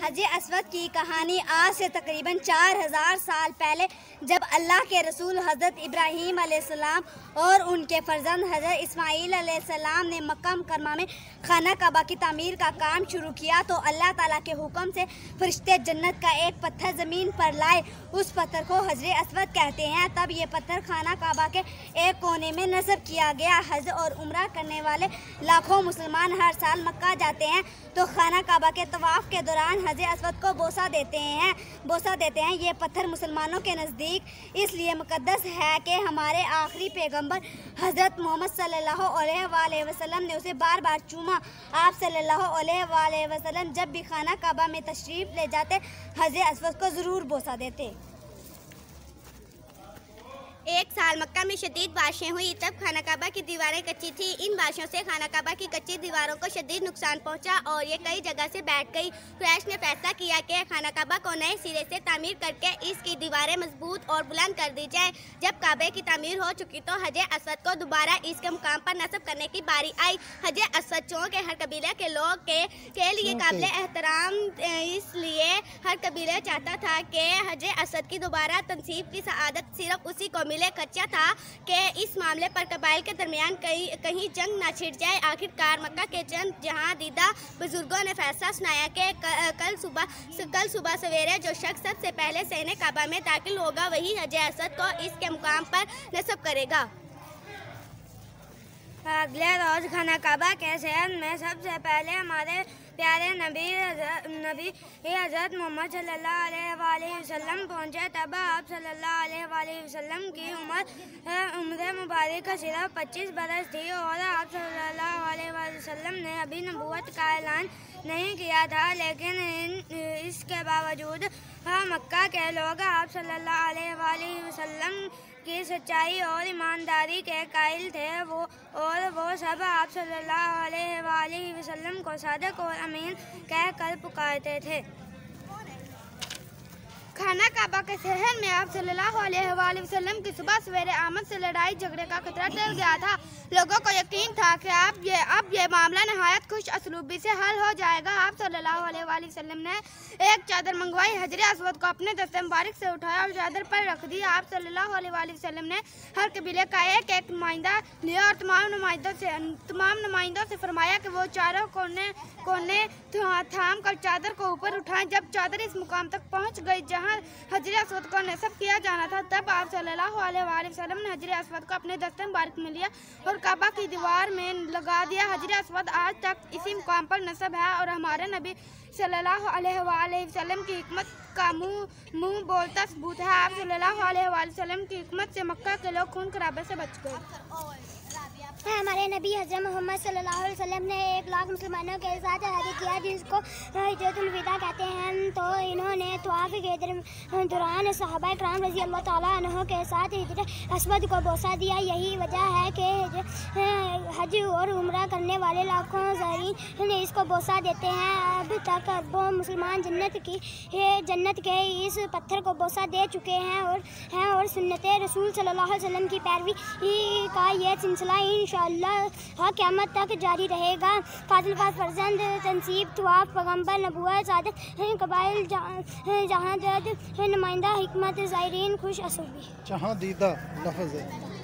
हज अस्वद की कहानी आज से तकरीबन 4000 साल पहले जब अल्लाह के रसूल हज़रत इब्राहीम अलैहिस्सलाम और उनके फर्जंद हज़रत इस्माईल अलैहिस्सलाम ने मक्का मुकर्रमा में खाना काबा की तामीर का काम शुरू किया तो अल्लाह ताला के हुक्म से फरिश्ते जन्नत का एक पत्थर ज़मीन पर लाए। उस पत्थर को हजर अस्वद कहते हैं। तब ये पत्थर खाना काबा के एक कोने में नस्ब किया गया। हज और उम्रा करने वाले लाखों मुसलमान हर साल मक्का जाते हैं तो खाना काबा के तवाफ़ के दौरान हजर अस्वद को बोसा देते हैं। ये पत्थर मुसलमानों के नज़दीक इसलिए मुक़द्दस है कि हमारे आखिरी पैगंबर हज़रत मोहम्मद सल्लल्लाहु अलैहि वसल्लम ने उसे बार बार चूमा। आप सल्लल्लाहु अलैहि वसल्लम जब भी खाना काबा में तशरीफ़ ले जाते हजर अस्वद को ज़रूर बोसा देते। एक साल मक्का में शदीद बारिशें हुई तब खाना काबा की दीवारें कच्ची थी। इन बारिशों से खाना काबा की कच्ची दीवारों को शदीद नुकसान पहुंचा और ये कई जगह से बैठ गई। कुरैश ने फैसला किया कि खाना काबा को नए सिरे से तामीर करके इसकी दीवारें मजबूत और बुलंद कर दी जाए। जब काबे की तामीर हो चुकी तो हजर अस्वद को दोबारा इसके मुकाम पर नस्ब करने की बारी आई। हजर अस्वद चौं के हर कबीले के लोग के लिए काबिल एहतराम, इसलिए हर कबीला चाहता था कि हजर अस्वद की दोबारा तनसीब की सआदत सिर्फ उसी को कच्चा था कि इस मामले पर कबाइल के दरमियान कहीं जंग ना छिड़ जाए। आखिरकार मक्का के चंद जहां दीदा बुजुर्गों ने फैसला सुनाया कि कल सुबह सवेरे जो शख्स सबसे पहले सहने काबा में दाखिल होगा वही हजर अस्वद को इसके मुकाम पर नस्ब करेगा। अगले रोज़ खाना काबा के शहर में सबसे पहले हमारे प्यारे नबी हज़रत मोहम्मद सल्लल्लाहु अलैहि वसल्लम पहुँचे। तब आप सल्लल्लाहु अलैहि वसल्लम की उम्र मुबारक सिर्फ 25 बरस थी और आप सल्लल्लाहु अलैहि वसल्लम ने अभी नबूवत का ऐलान नहीं किया था। लेकिन इसके बावजूद मक्का के लोग आप सल्लल्लाहु अलैहि वसल्लम की सच्चाई और ईमानदारी के कायल थे। वो सब आप सल्लल्लाहु अलैहि वसल्लम को सादिक और अमीन कहकर पुकारते थे। खाना काबा के शहर में आप सल्लल्लाहु अलैहि वसल्लम की सुबह सवेरे आमद से लड़ाई झगड़े का खतरा टल गया था। लोगों को यकीन था कि अब ये मामला नहायत खुश असलूबी से हल हो जाएगा। आप सल्लल्लाहु अलैहि वसल्लम ने एक चादर मंगवाई, हजर अस्वद को अपने दस्ते मुबारक से उठाया और चादर पर रख दी। आप सल्लल्लाहु अलैहि वसल्लम ने हर कबीले का एक नुमाइंदा लिया और तमाम नुमाइंदों से फरमाया कि वो चारों कोने थाम कर चादर को ऊपर उठाएं। जब चादर इस मुकाम तक पहुँच गई जहाँ हजर अस्वद को नस्ब किया जाना था तब आप सल्लल्लाहु अलैहि वसल्लम ने हजर अस्वद को अपने दस्ते मुबारक में लिया और काबा की दीवार में लगा दिया। हजर अस्वद आज तक इसी मुकाम पर नस्ब है और हमारे नबी सल्लल्लाहु अलैहि वसल्लम की हिकमत का मुंह बोलता सबूत है। आप सल्लल्लाहु अलैहि वसल्लम की हिकमत से मक्का के लोग खून खराबे से बच गए। हमारे नबी हज़रत मोहम्मद सल्लल्लाहु अलैहि वसल्लम ने 1 लाख मुसलमानों के साथ हज किया जिसको हिजरतुल विदा कहते हैं। तो इन्होंने तवाफ़ के दौरान सहाबा इकराम रज़ी अल्लाह ताला अन्हुम के साथ हजर अस्वद को बोसा दिया। यही वजह है कि हज और उम्रा करने वाले लाखों ज़ायरीन इसको बोसा देते हैं। अब तक अरबों मुसलमान जन्नत के इस पत्थर को बोसा दे चुके हैं और सुन्नत रसूल सल्लल्लाहु अलैहि वसल्लम की पैरवी का ये सिलसिला इंशाअल्लाह क़यामत तक जारी रहेगा। फाजिल फर्जंद तनसीब तवाफ़ पैगंबर नबूवत सादत कबाइल जहाँ नुमाइंदा हिकमत ज़ायरीन खुश असलूबी जहाँ दीदा लफ्ज़ है।